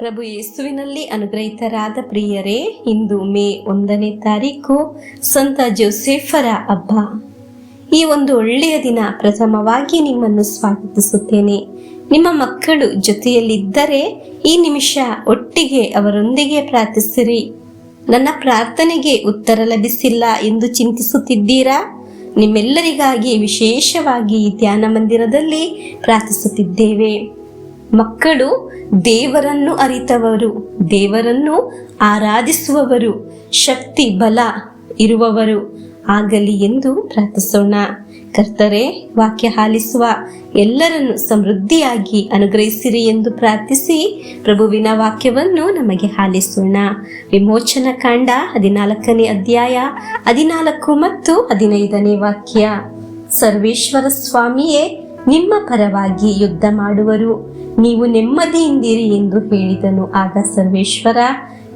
ಪ್ರಭು ಯೇಸುವಿನಲ್ಲಿ ಅನುಗ್ರಹಿತರಾದ ಪ್ರಿಯರೇ, ಇಂದು ಮೇ 1ನೇ ತಾರೀಕು ಸಂತ ಜೋಸೆಫರ ಹಬ್ಬ. ಈ ಒಂದು ಒಳ್ಳೆಯ ದಿನ ಪ್ರಥಮವಾಗಿ ನಿಮ್ಮನ್ನು ಸ್ವಾಗತಿಸುತ್ತೇನೆ. ನಿಮ್ಮ ಮಕ್ಕಳು ಜೊತೆಯಲ್ಲಿದ್ದರೆ ಈ ನಿಮಿಷ ಒಟ್ಟಿಗೆ ಅವರೊಂದಿಗೆ ಪ್ರಾರ್ಥಿಸಿರಿ. ನನ್ನ ಪ್ರಾರ್ಥನೆಗೆ ಉತ್ತರ ಲಭಿಸಿಲ್ಲ ಎಂದು ಚಿಂತಿಸುತ್ತಿದ್ದೀರಾ? ನಿಮ್ಮೆಲ್ಲರಿಗಾಗಿ ವಿಶೇಷವಾಗಿ ಧ್ಯಾನ ಮಂದಿರದಲ್ಲಿ ಪ್ರಾರ್ಥಿಸುತ್ತಿದ್ದೇವೆ. ಮಕ್ಕಳು ದೇವರನ್ನು ಅರಿತವರು, ದೇವರನ್ನು ಆರಾಧಿಸುವವರು, ಶಕ್ತಿ ಬಲ ಇರುವವರು ಆಗಲಿ ಎಂದು ಪ್ರಾರ್ಥಿಸೋಣ. ಕರ್ತರೇ, ವಾಕ್ಯ ಆಲಿಸುವ ಎಲ್ಲರನ್ನು ಸಮೃದ್ಧಿಯಾಗಿ ಅನುಗ್ರಹಿಸಿರಿ ಎಂದು ಪ್ರಾರ್ಥಿಸಿ ಪ್ರಭುವಿನ ವಾಕ್ಯವನ್ನು ನಮಗೆ ಆಲಿಸೋಣ. ವಿಮೋಚನ ಕಾಂಡ 14ನೇ ಅಧ್ಯಾಯ 14 ಮತ್ತು 15ನೇ ವಾಕ್ಯ. ಸರ್ವೇಶ್ವರ ಸ್ವಾಮಿಯೇ ನಿಮ್ಮ ಪರವಾಗಿ ಯುದ್ಧ ಮಾಡುವರು, ನೀವು ನೆಮ್ಮದಿಯಿಂದಿರಿ ಎಂದು ಹೇಳಿದನು. ಆಗ ಸರ್ವೇಶ್ವರ,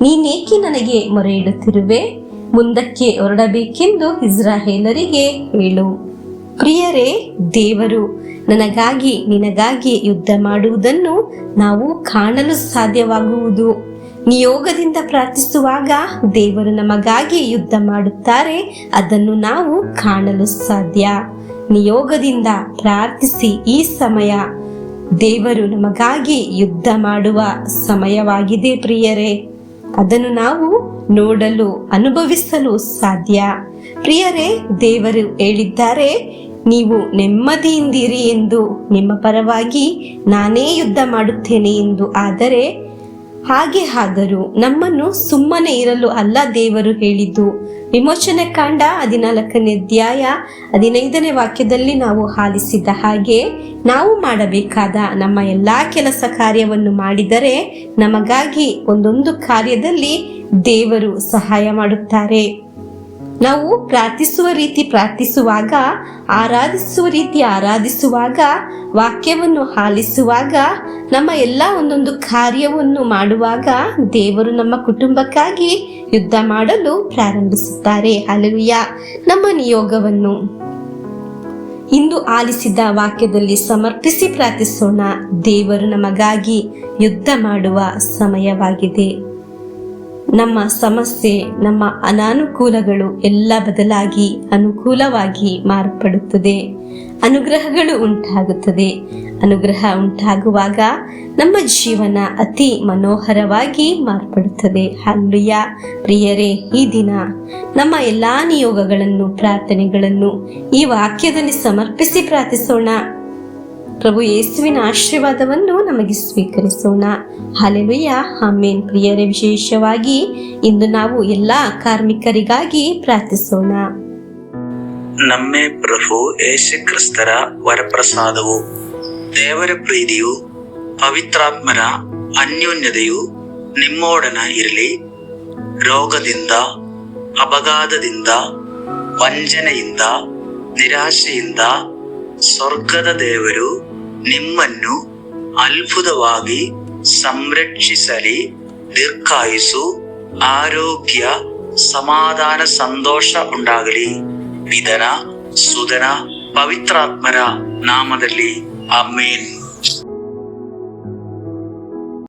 ನೀನೇಕೆ ನನಗೆ ಮೊರೆ ಇಡುತ್ತಿರುವೆ? ಮುಂದಕ್ಕೆ ಹೊರಡಬೇಕೆಂದು ಇಸ್ರಾಯೇಲರಿಗೆ ಹೇಳು. ಪ್ರಿಯರೇ, ದೇವರು ನನಗಾಗಿ ನಿನಗಾಗಿ ಯುದ್ಧ ಮಾಡುವುದನ್ನು ನಾವು ಕಾಣಲು ಸಾಧ್ಯವಾಗುವುದು. ನಿಯೋಗದಿಂದ ಪ್ರಾರ್ಥಿಸುವಾಗ ದೇವರು ನಮಗಾಗಿ ಯುದ್ಧ ಮಾಡುತ್ತಾರೆ, ಅದನ್ನು ನಾವು ಕಾಣಲು ಸಾಧ್ಯ. ನಿಯೋಗದಿಂದ ಪ್ರಾರ್ಥಿಸಿ. ಈ ಸಮಯ ದೇವರು ನಮಗಾಗಿ ಯುದ್ಧ ಮಾಡುವ ಸಮಯವಾಗಿದೆ ಪ್ರಿಯರೇ. ಅದನ್ನು ನಾವು ನೋಡಲು ಅನುಭವಿಸಲು ಸಾಧ್ಯ. ಪ್ರಿಯರೇ, ದೇವರು ಹೇಳಿದ್ದಾರೆ, ನೀವು ನೆಮ್ಮದಿಯಿಂದಿರಿ ಎಂದು, ನಿಮ್ಮ ಪರವಾಗಿ ನಾನೇ ಯುದ್ಧ ಮಾಡುತ್ತೇನೆ ಎಂದು. ಆದರೆ ಹಾಗೆ ಆದರೂ ನಮ್ಮನ್ನು ಸುಮ್ಮನೆ ಇರಲು ಅಲ್ಲ ದೇವರು ಹೇಳಿದ್ದು. ವಿಮೋಚನೆ ಕಾಂಡ 14ನೇ ಅಧ್ಯಾಯ 15ನೇ ವಾಕ್ಯದಲ್ಲಿ ನಾವು ಆಲಿಸಿದ ಹಾಗೆ ನಾವು ಮಾಡಬೇಕಾದ ನಮ್ಮ ಎಲ್ಲ ಕೆಲಸ ಕಾರ್ಯವನ್ನು ಮಾಡಿದರೆ ನಮಗಾಗಿ ಒಂದೊಂದು ಕಾರ್ಯದಲ್ಲಿ ದೇವರು ಸಹಾಯ ಮಾಡುತ್ತಾರೆ. ನಾವು ಪ್ರಾರ್ಥಿಸುವ ರೀತಿ ಪ್ರಾರ್ಥಿಸುವಾಗ, ಆರಾಧಿಸುವ ರೀತಿ ಆರಾಧಿಸುವಾಗ, ವಾಕ್ಯವನ್ನು ಆಲಿಸುವಾಗ, ನಮ್ಮ ಎಲ್ಲ ಒಂದೊಂದು ಕಾರ್ಯವನ್ನು ಮಾಡುವಾಗ ದೇವರು ನಮ್ಮ ಕುಟುಂಬಕ್ಕಾಗಿ ಯುದ್ಧ ಮಾಡಲು ಪ್ರಾರಂಭಿಸುತ್ತಾರೆ. ಹಲ್ಲೆಲೂಯಾ. ನಮ್ಮ ನಿಯೋಗವನ್ನು ಇಂದು ಆಲಿಸಿದ ವಾಕ್ಯದಲ್ಲಿ ಸಮರ್ಪಿಸಿ ಪ್ರಾರ್ಥಿಸೋಣ. ದೇವರು ನಮಗಾಗಿ ಯುದ್ಧ ಮಾಡುವ ಸಮಯವಾಗಿದೆ. ನಮ್ಮ ಸಮಸ್ಯೆ, ನಮ್ಮ ಅನಾನುಕೂಲಗಳು ಎಲ್ಲ ಬದಲಾಗಿ ಅನುಕೂಲವಾಗಿ ಮಾರ್ಪಡುತ್ತದೆ. ಅನುಗ್ರಹಗಳು ಉಂಟಾಗುತ್ತದೆ. ಅನುಗ್ರಹ ಉಂಟಾಗುವಾಗ ನಮ್ಮ ಜೀವನ ಅತಿ ಮನೋಹರವಾಗಿ ಮಾರ್ಪಡುತ್ತದೆ. ಹಲ್ಲೆಲೂಯಾ. ಪ್ರಿಯರೇ, ಈ ದಿನ ನಮ್ಮ ಎಲ್ಲ ನಿಯೋಗಗಳನ್ನು, ಪ್ರಾರ್ಥನೆಗಳನ್ನು ಈ ವಾಕ್ಯದಲ್ಲಿ ಸಮರ್ಪಿಸಿ ಪ್ರಾರ್ಥಿಸೋಣ. ಪ್ರಭು ಯೇಸುವಿನ ಆಶೀರ್ವಾದವನ್ನು ನಮಗೆ ಸ್ವೀಕರಿಸೋಣ. Hallelujah, amen. ಪ್ರಿಯರೇ, ವಿಶೇಷವಾಗಿ ಇಂದು ನಾವು ಎಲ್ಲ ಕಾರ್ಮಿಕರಿಗಾಗಿ ಪ್ರಾರ್ಥಿಸೋಣ. ನಮ್ಮ ಪ್ರಭು ಯೇಸು ಕ್ರಿಸ್ತರ ವರಪ್ರಸಾದವು, ದೇವರ ಪ್ರೀತಿಯು, ಪವಿತ್ರಾತ್ಮರ ಅನ್ಯೋನ್ಯತೆಯು ನಿಮ್ಮೊಡನ ಇರಲಿ. ರೋಗದಿಂದ, ಅಪಘಾತದಿಂದ, ವಂಚನೆಯಿಂದ, ನಿರಾಶೆಯಿಂದ ಸ್ವರ್ಗದ ದೇವರು ನಿಮ್ಮನ್ನು ಅದ್ಭುತವಾಗಿ ಸಂರಕ್ಷಿಸಲಿ. ದೀರ್ಘಾಯುಸ್ಸು, ಆರೋಗ್ಯ, ಸಮಾಧಾನ, ಸಂತೋಷ ಉಂಟಾಗಲಿ. ಪಿತನ, ಸುತನ, ಪವಿತ್ರಾತ್ಮರ ನಾಮದಲ್ಲಿ ಆಮೆನ್.